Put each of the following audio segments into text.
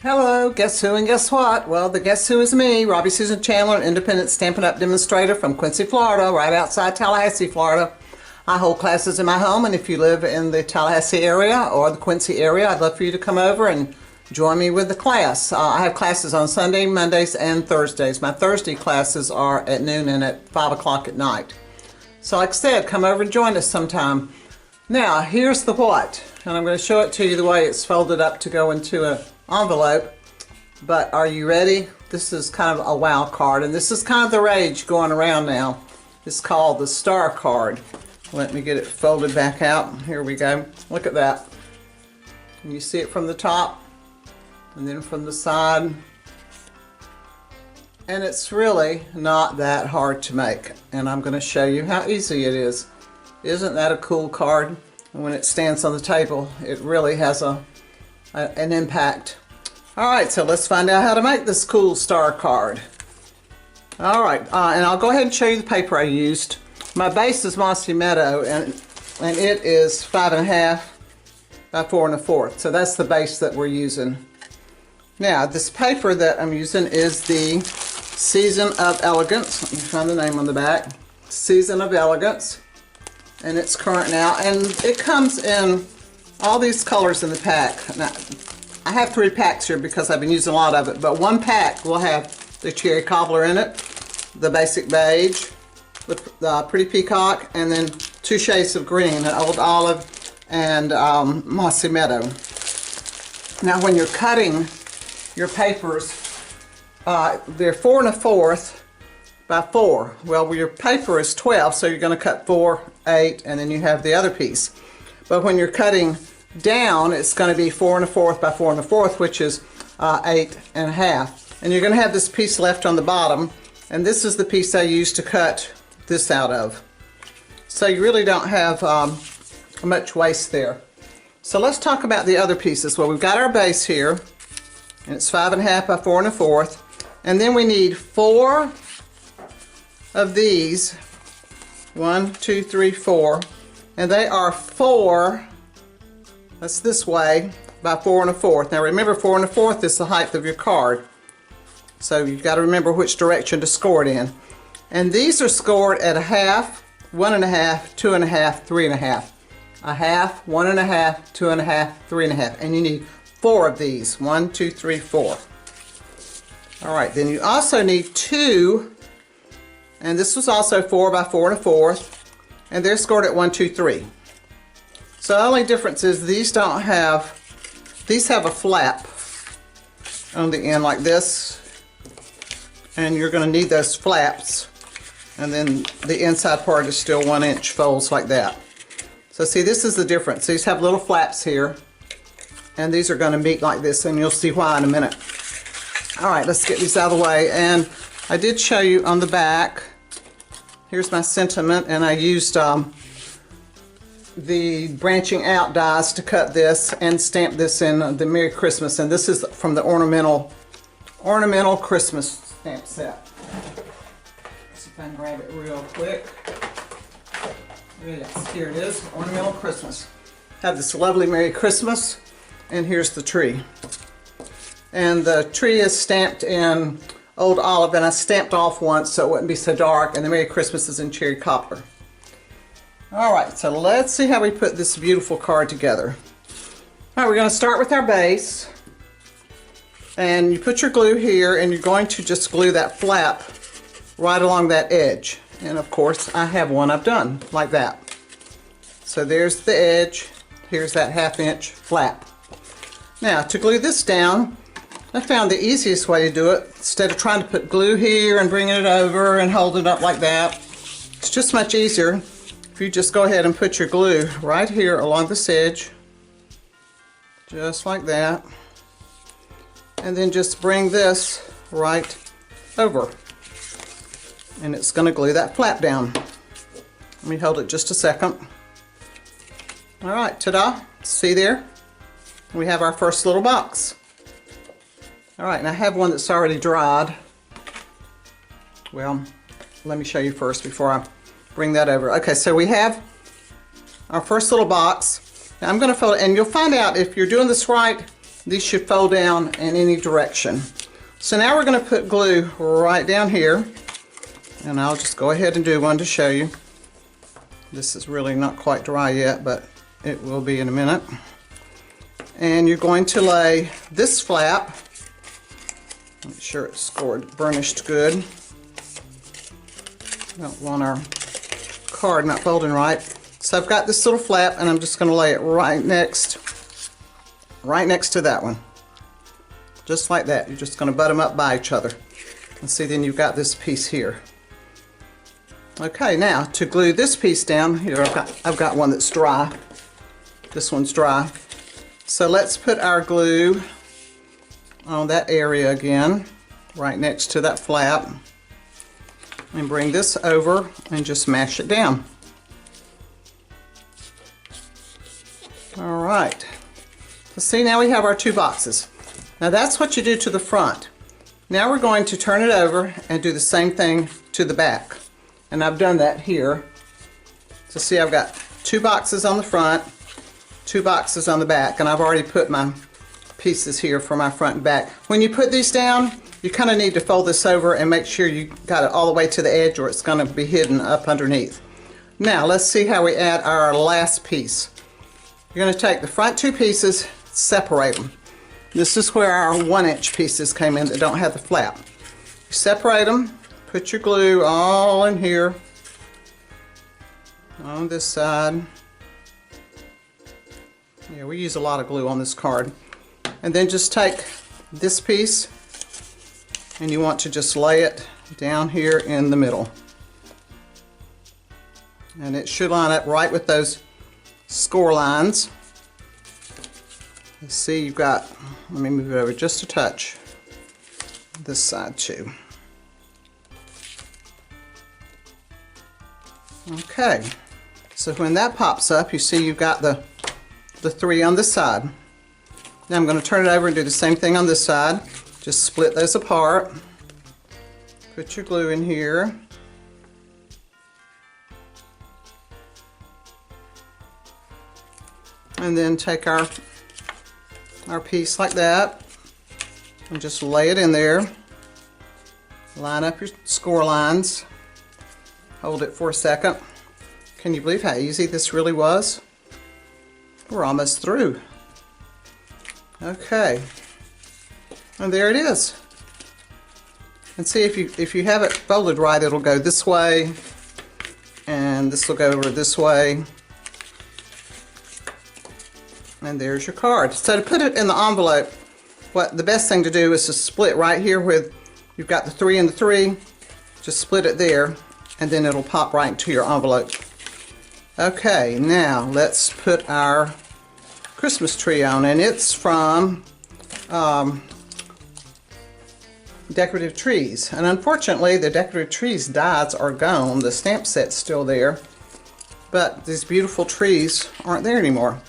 Hello, guess who and guess what? Well, the guess who is me, Robbie Susan Chandler, an independent Stampin' Up! Demonstrator from Quincy, Florida, right outside Tallahassee, Florida. I hold classes in my home, and if you live in the Tallahassee area or the Quincy area, I'd love for you to come over and join me with the class. I have classes on Sunday, Mondays, and Thursdays. My Thursday classes are at noon and at 5 o'clock at night. So like I said, come over and join us sometime. Now, here's the what, and I'm going to show it to you the way it's folded up to go into an envelope. But are you ready? This is kind of a wow card, and this is kind of the rage going around now. It's called the star card. Let me get it folded back out. Here we go. Look at that. Can you see it from the top and then from the side? And it's really not that hard to make, and I'm going to show you how easy it is. Isn't that a cool card? And when it stands on the table, it really has an impact. Alright, so let's find out how to make this cool star card. Alright, and I'll go ahead and show you the paper I used. My base is Mossy Meadow, and it is 5.5 by 4 1/4. So that's the base that we're using. Now, this paper that I'm using is the Season of Elegance. Let me find the name on the back. Season of Elegance. And it's current now. And it comes in all these colors in the pack. Now, I have 3 packs here because I've been using a lot of it. But one pack will have the cherry cobbler in it, the basic beige, the pretty peacock, and then 2 shades of green, an old olive and mossy meadow. Now when you're cutting your papers, they're 4 1/4 by 4. Well, your paper is 12, so you're going to cut 4, 8, and then you have the other piece. But when you're cutting down, it's going to be 4 1/4 by 4 1/4, which is 8 1/2. And you're going to have this piece left on the bottom, and this is the piece I used to cut this out of. So you really don't have much waste there. So let's talk about the other pieces. Well, we've got our base here, and it's 5.5 by 4 1/4, and then we need 4 of these. 1, 2, 3, 4, and they are 4. That's this way by 4 1/4. Now remember, 4 1/4 is the height of your card, so you've got to remember which direction to score it in. And these are scored at 1/2, 1 1/2, 2 1/2, 3 1/2. 1/2, 1 1/2, 2 1/2, 3 1/2. And you need 4 of these. 1, 2, 3, 4. Alright, then you also need 2, and this was also 4 by 4 1/4, and they're scored at 1, 2, 3. So the only difference is these have a flap on the end like this, and you're going to need those flaps, and then the inside part is still 1 inch folds like that. So see, this is the difference. These have little flaps here, and these are going to meet like this, and you'll see why in a minute. Alright, let's get these out of the way. And I did show you on the back, here's my sentiment, and I used the branching out dies to cut this and stamp this in the Merry Christmas, and this is from the ornamental Christmas stamp set. Let's see if I can grab it real quick. Yes, here it is, ornamental Christmas. Have this lovely Merry Christmas, and here's the tree. And the tree is stamped in old olive, and I stamped off once so it wouldn't be so dark, and the Merry Christmas is in cherry cobbler. Alright, so let's see how we put this beautiful card together. Alright, we're going to start with our base, and you put your glue here, and you're going to just glue that flap right along that edge. And of course I have one I've done like that. So there's the edge, here's that 1/2 inch flap. Now to glue this down, I found the easiest way to do it, instead of trying to put glue here and bringing it over and hold it up like that, it's just much easier if you just go ahead and put your glue right here along this edge, just like that, and then just bring this right over, and it's going to glue that flap down. Let me hold it just a second. Alright, ta-da! See there? We have our first little box. Alright, and I have one that's already dried. Well, let me show you first before I bring that over. Okay, so we have our first little box. Now I'm going to fold it, and you'll find out if you're doing this right, these should fold down in any direction. So now we're going to put glue right down here, and I'll just go ahead and do one to show you. This is really not quite dry yet, but it will be in a minute. And you're going to lay this flap, make sure it's scored burnished good. Don't want our card not folding right. So I've got this little flap, and I'm just going to lay it right next to that one. Just like that. You're just going to butt them up by each other. And see, then you've got this piece here. Okay, now to glue this piece down, here I've got one that's dry. This one's dry. So let's put our glue on that area again, right next to that flap, and bring this over and just mash it down. All right. So see, now we have our two boxes. Now that's what you do to the front. Now we're going to turn it over and do the same thing to the back. And I've done that here. So see, I've got two boxes on the front, two boxes on the back, and I've already put my pieces here for my front and back. When you put these down, you kind of need to fold this over and make sure you got it all the way to the edge, or it's going to be hidden up underneath. Now let's see how we add our last piece. You're going to take the front two pieces, separate them. This is where our 1-inch pieces came in that don't have the flap. You separate them, put your glue all in here on this side. Yeah, we use a lot of glue on this card. And then just take this piece, and you want to just lay it down here in the middle. And it should line up right with those score lines. You see, you've got, let me move it over just a touch, this side too. Okay, so when that pops up, you see you've got the three on this side. Now I'm going to turn it over and do the same thing on this side. Just split those apart. Put your glue in here. And then take our piece like that and just lay it in there. Line up your score lines. Hold it for a second. Can you believe how easy this really was? We're almost through. Okay, and there it is. And see, if you have it folded right, it'll go this way, and this will go over this way. And there's your card. So to put it in the envelope, the best thing to do is to split right here where you've got the 3 and the 3. Just split it there, and then it'll pop right into your envelope. Okay, now let's put our Christmas tree on, and it's from Decorative Trees. And unfortunately, the Decorative Trees dies are gone. The stamp set's still there, but these beautiful trees aren't there anymore.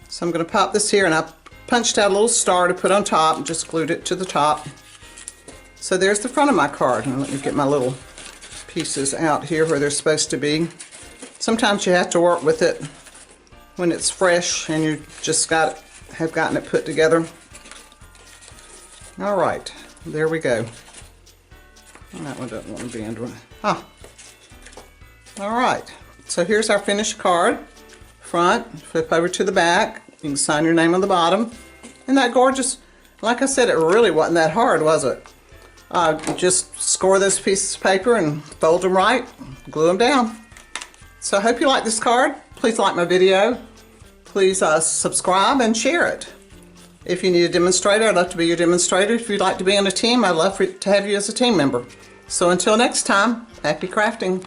So I'm going to pop this here, and I punched out a little star to put on top and just glued it to the top. So there's the front of my card. And let me get my little pieces out here where they're supposed to be. Sometimes you have to work with it when it's fresh and you just have gotten it put together. All right, there we go. And that one doesn't want to be under it. All right, so here's our finished card. Front, flip over to the back. You can sign your name on the bottom. Isn't that gorgeous? Like I said, it really wasn't that hard, was it? Just score those pieces of paper and fold them right, glue them down. So I hope you like this card. Please like my video. Please subscribe and share it. If you need a demonstrator, I'd love to be your demonstrator. If you'd like to be on a team, I'd love to have you as a team member. So until next time, happy crafting.